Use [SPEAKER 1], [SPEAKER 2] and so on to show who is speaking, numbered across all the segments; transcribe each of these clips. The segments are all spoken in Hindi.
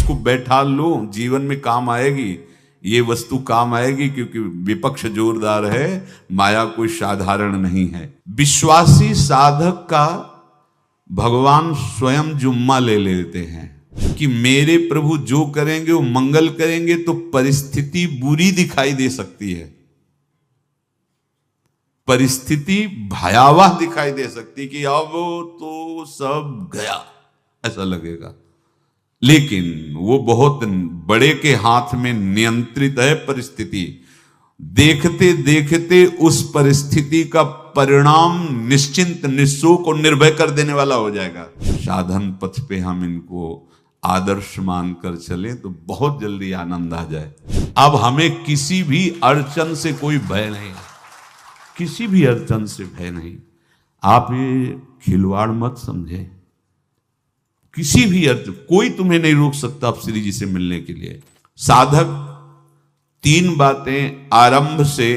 [SPEAKER 1] इसको बैठा लो, जीवन में काम आएगी, ये वस्तु काम आएगी, क्योंकि विपक्ष जोरदार है, माया कोई साधारण नहीं है। विश्वासी साधक का भगवान स्वयं जुम्मा ले लेते हैं कि मेरे प्रभु जो करेंगे वो मंगल करेंगे। तो परिस्थिति बुरी दिखाई दे सकती है, परिस्थिति भयावह दिखाई दे सकती कि अब तो सब गया, ऐसा लगेगा, लेकिन वो बहुत बड़े के हाथ में नियंत्रित है परिस्थिति। देखते देखते उस परिस्थिति का परिणाम निश्चिंत, निःशोक और निर्भय कर देने वाला हो जाएगा। साधन पथ पे हम इनको आदर्श मानकर चले तो बहुत जल्दी आनंद आ जाए। अब हमें किसी भी अड़चन से कोई भय नहीं, किसी भी अड़चन से भय नहीं। आप ये खिलवाड़ मत समझे, किसी भी अर्थ कोई तुम्हें नहीं रोक सकता आप श्री जी से मिलने के लिए। साधक तीन बातें आरंभ से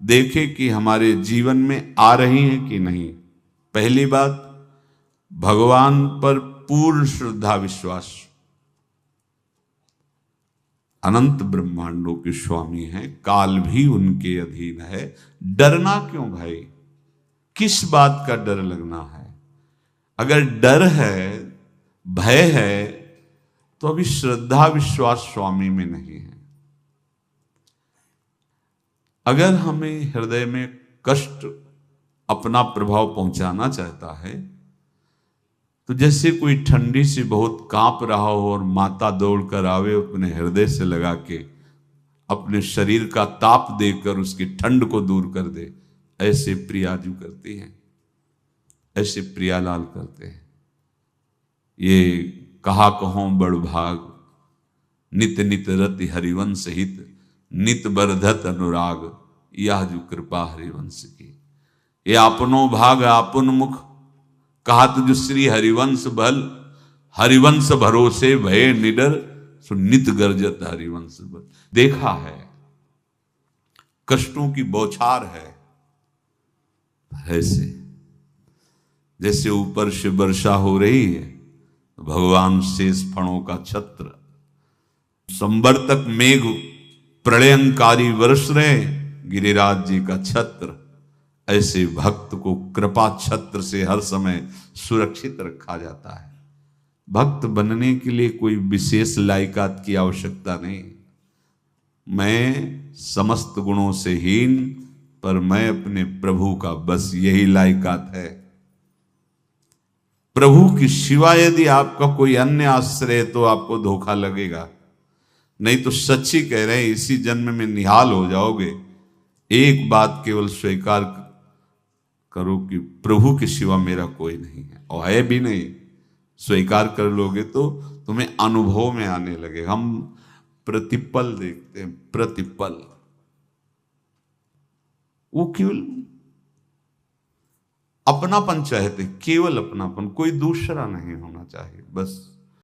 [SPEAKER 1] देखे कि हमारे जीवन में आ रही हैं कि नहीं। पहली बात, भगवान पर पूर्ण श्रद्धा विश्वास। अनंत ब्रह्मांडों के स्वामी हैं, काल भी उनके अधीन है। डरना क्यों भाई, किस बात का डर लगना है? अगर डर है, भय है, तो अभी श्रद्धा विश्वास स्वामी में नहीं है। अगर हमें हृदय में कष्ट अपना प्रभाव पहुंचाना चाहता है, तो जैसे कोई ठंडी से बहुत कांप रहा हो और माता दौड़कर आवे, अपने हृदय से लगा के अपने शरीर का ताप देकर उसकी ठंड को दूर कर दे, ऐसे प्रियाजू करती हैं, ऐसे प्रियालाल करते हैं। ये कहा कहो बड़ भाग, नित नित रति हरिवंश हित, नित बरधत अनुराग, यह जो कृपा हरिवंश की। ये आपनो भाग आपन मुख, कहा तुझ श्री हरिवंश बल, हरिवंश भरोसे भय निडर, सो नित गर्जत हरिवंश बल। देखा है, कष्टों की बौछार है, ऐसे जैसे ऊपर से वर्षा हो रही है, भगवान शेष फणों का छत्र, संवर्तक मेघ प्रलयंकारी वर्ष रहे, गिरिराज जी का छत्र। ऐसे भक्त को कृपा छत्र से हर समय सुरक्षित रखा जाता है। भक्त बनने के लिए कोई विशेष लायकात की आवश्यकता नहीं। मैं समस्त गुणों से हीन, पर मैं अपने प्रभु का, बस यही लायकात है। प्रभु की सिवा यदि आपका कोई अन्य आश्रय है तो आपको धोखा लगेगा, नहीं तो सच्ची कह रहे हैं, इसी जन्म में निहाल हो जाओगे। एक बात केवल स्वीकार करो कि प्रभु के सिवा मेरा कोई नहीं है, और है भी नहीं। स्वीकार कर लोगे तो तुम्हें अनुभव में आने लगे। हम प्रतिपल देखते हैं, प्रतिपल, वो केवल अपनापन चाहते, केवल अपनापन, कोई दूसरा नहीं होना चाहिए, बस।